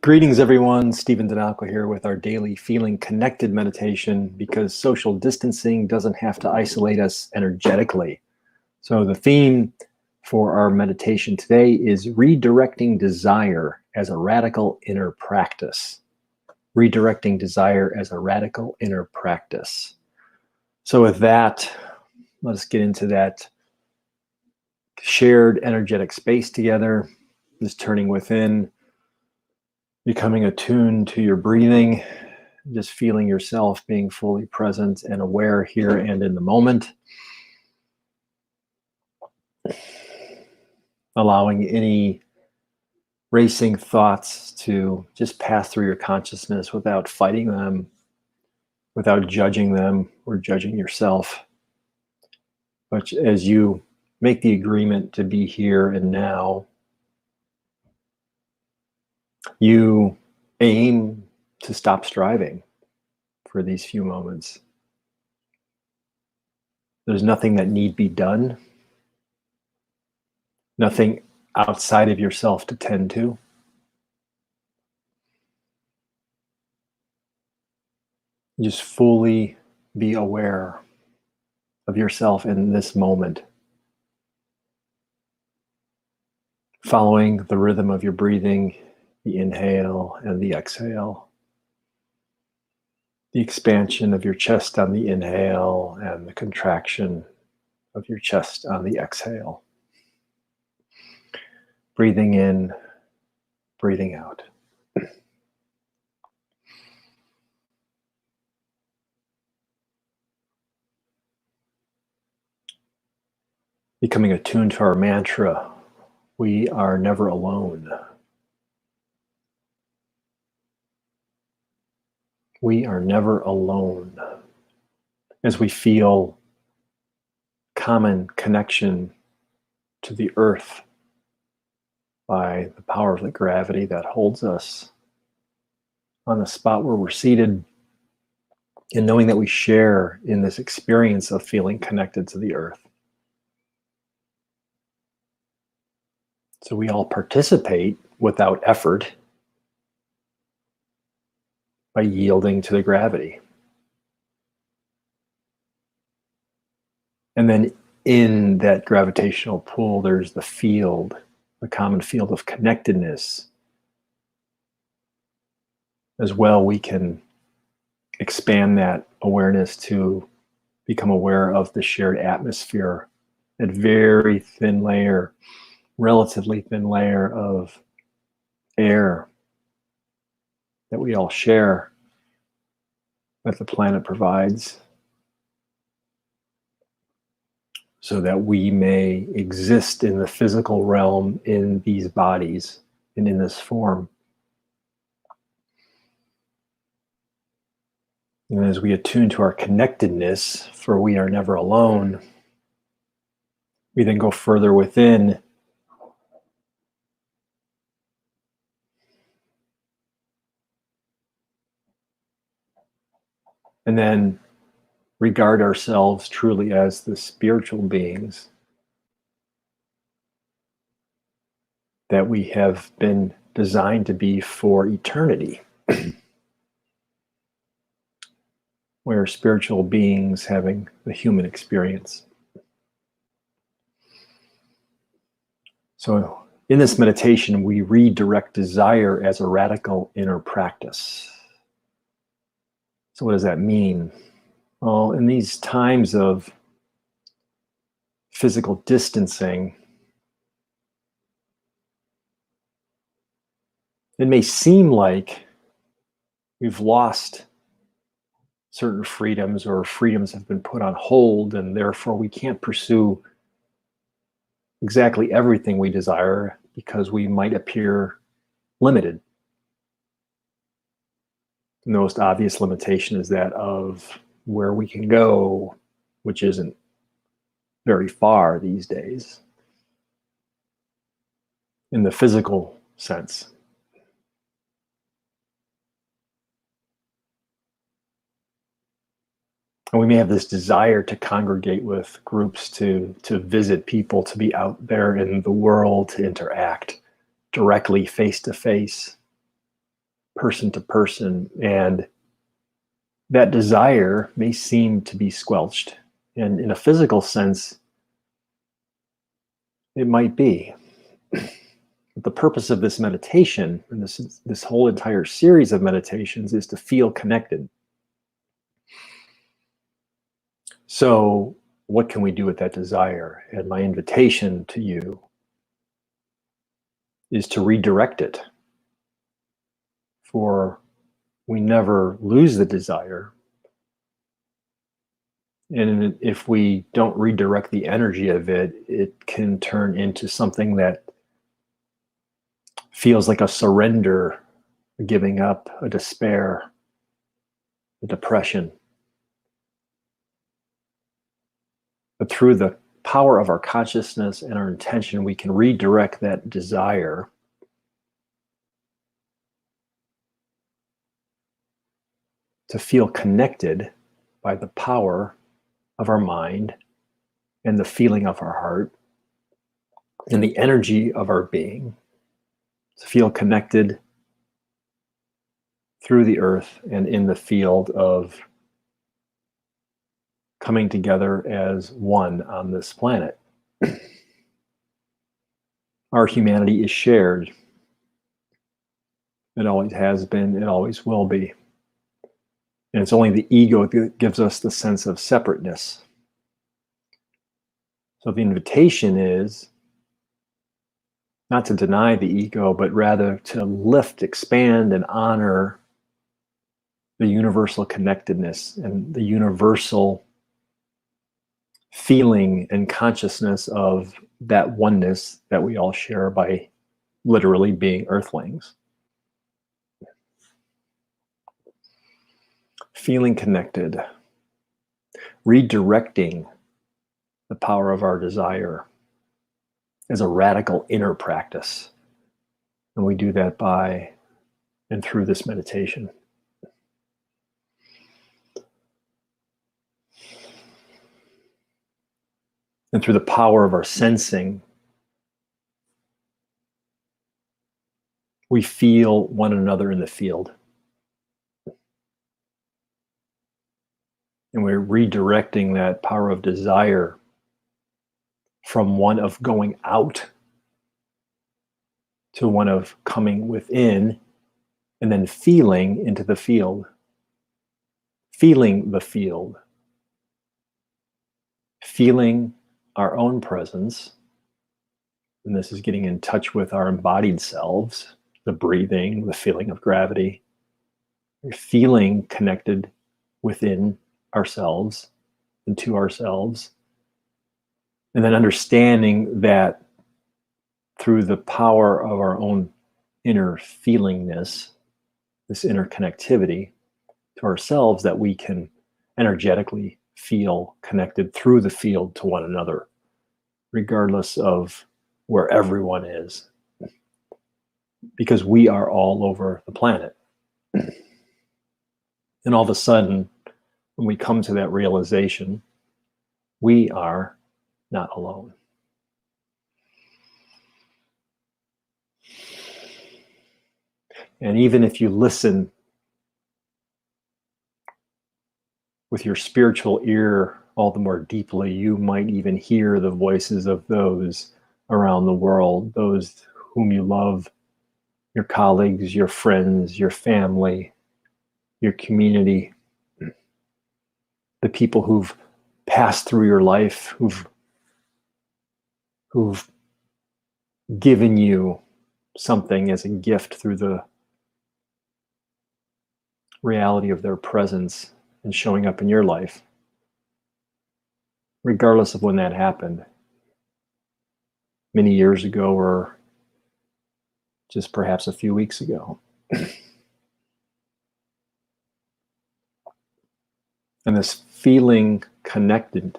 Greetings, everyone. Stephen Denalco here with our daily Feeling Connected meditation, because social distancing doesn't have to isolate us energetically. So the theme for our meditation today is redirecting desire as a radical inner practice. Redirecting desire as a radical inner practice. So with that, let us get into that shared energetic space together, just turning within, becoming attuned to your breathing, just feeling yourself being fully present and aware here and in the moment. Allowing any racing thoughts to just pass through your consciousness without fighting them, without judging them or judging yourself. But as you make the agreement to be here and now, you aim to stop striving for these few moments. There's nothing that need be done, nothing outside of yourself to tend to. Just fully be aware of yourself in this moment, following the rhythm of your breathing, the inhale and the exhale, the expansion of your chest on the inhale and the contraction of your chest on the exhale. Breathing in, breathing out. Becoming attuned to our mantra, we are never alone. We are never alone. As we feel common connection to the earth by the power of the gravity that holds us on the spot where we're seated, and knowing that we share in this experience of feeling connected to the earth. So we all participate without effort by yielding to the gravity. And then in that gravitational pull, there's the field, the common field of connectedness. As well, we can expand that awareness to become aware of the shared atmosphere, that very thin layer, relatively thin layer of air that we all share, that the planet provides, so that we may exist in the physical realm in these bodies and in this form. And as we attune to our connectedness, for we are never alone, we then go further within and then regard ourselves truly as the spiritual beings that we have been designed to be for eternity. We're spiritual beings having the human experience. So in this meditation, we redirect desire as a radical inner practice. So what does that mean? Well, in these times of physical distancing, it may seem like we've lost certain freedoms, or freedoms have been put on hold, and therefore we can't pursue exactly everything we desire because we might appear limited. The most obvious limitation is that of where we can go, which isn't very far these days in the physical sense. And we may have this desire to congregate with groups, to visit people, to be out there in the world, to interact directly face to face. person to person, and that desire may seem to be squelched. And in a physical sense, it might be. But the purpose of this meditation, and this whole entire series of meditations, is to feel connected. So what can we do with that desire? And my invitation to you is to redirect it. For we never lose the desire. And if we don't redirect the energy of it, it can turn into something that feels like a surrender, a giving up, a despair, a depression. But through the power of our consciousness and our intention, we can redirect that desire to feel connected by the power of our mind and the feeling of our heart and the energy of our being, to feel connected through the earth and in the field of coming together as one on this planet. Our humanity is shared. It always has been, it always will be. And it's only the ego that gives us the sense of separateness. So the invitation is not to deny the ego, but rather to lift, expand, and honor the universal connectedness and the universal feeling and consciousness of that oneness that we all share by literally being earthlings. Feeling connected, redirecting the power of our desire is a radical inner practice. And we do that by and through this meditation. And through the power of our sensing, we feel one another in the field. And we're redirecting that power of desire from one of going out to one of coming within and then feeling into the field. Feeling the field. Feeling our own presence. And this is getting in touch with our embodied selves, the breathing, the feeling of gravity. We're feeling connected within ourselves and to ourselves. And then understanding that through the power of our own inner feelingness, this inner connectivity to ourselves, that we can energetically feel connected through the field to one another, regardless of where everyone is, because we are all over the planet. And all of a sudden, when we come to that realization, we are not alone. And even if you listen with your spiritual ear all the more deeply, you might even hear the voices of those around the world, those whom you love, your colleagues, your friends, your family, your community, the people who've passed through your life, who've given you something as a gift through the reality of their presence and showing up in your life, regardless of when that happened, many years ago or just perhaps a few weeks ago. And this feeling connected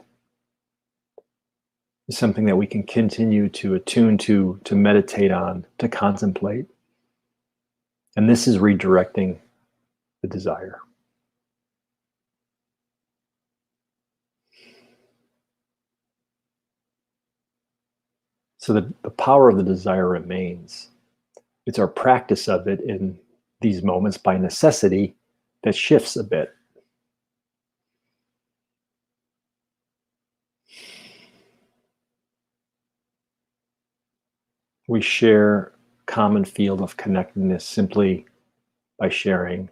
is something that we can continue to attune to meditate on, to contemplate. And this is redirecting the desire. So the power of the desire remains. It's our practice of it in these moments by necessity that shifts a bit. We share common field of connectedness simply by sharing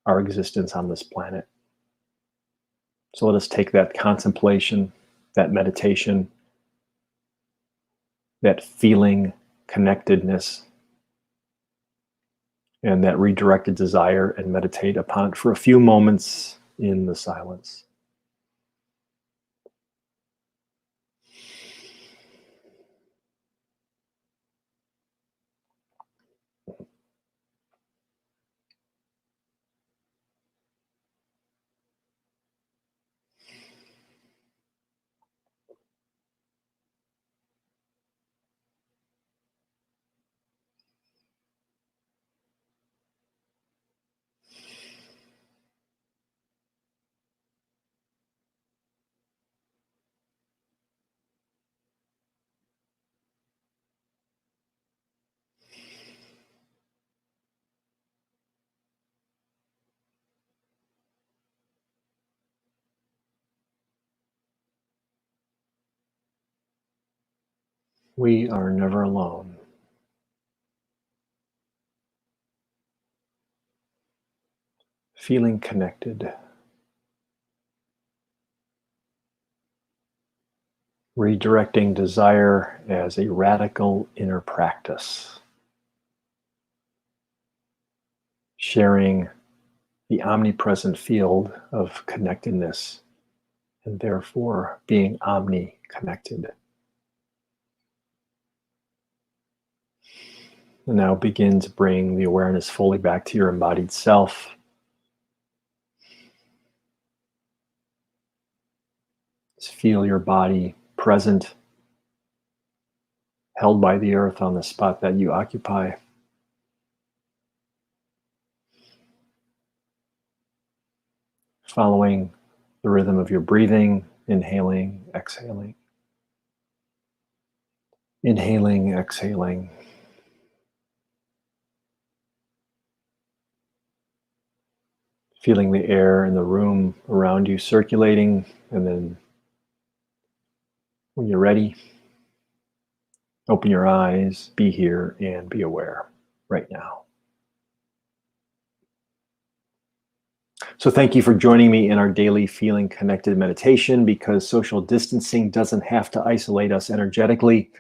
our existence on this planet. So let us take that contemplation, that meditation, that feeling connectedness, and that redirected desire and meditate upon it for a few moments in the silence. We are never alone. Feeling connected. Redirecting desire as a radical inner practice. Sharing the omnipresent field of connectedness and therefore being omni-connected. And now begin to bring the awareness fully back to your embodied self. Just feel your body present, held by the earth on the spot that you occupy. Following the rhythm of your breathing, inhaling, exhaling. Inhaling, exhaling. Feeling the air in the room around you circulating, and then when you're ready, open your eyes, be here, and be aware right now. So thank you for joining me in our daily feeling connected meditation, because social distancing doesn't have to isolate us energetically.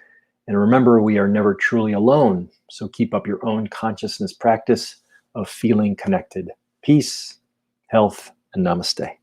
And remember, we are never truly alone. So keep up your own consciousness practice of feeling connected. Peace, health, and namaste.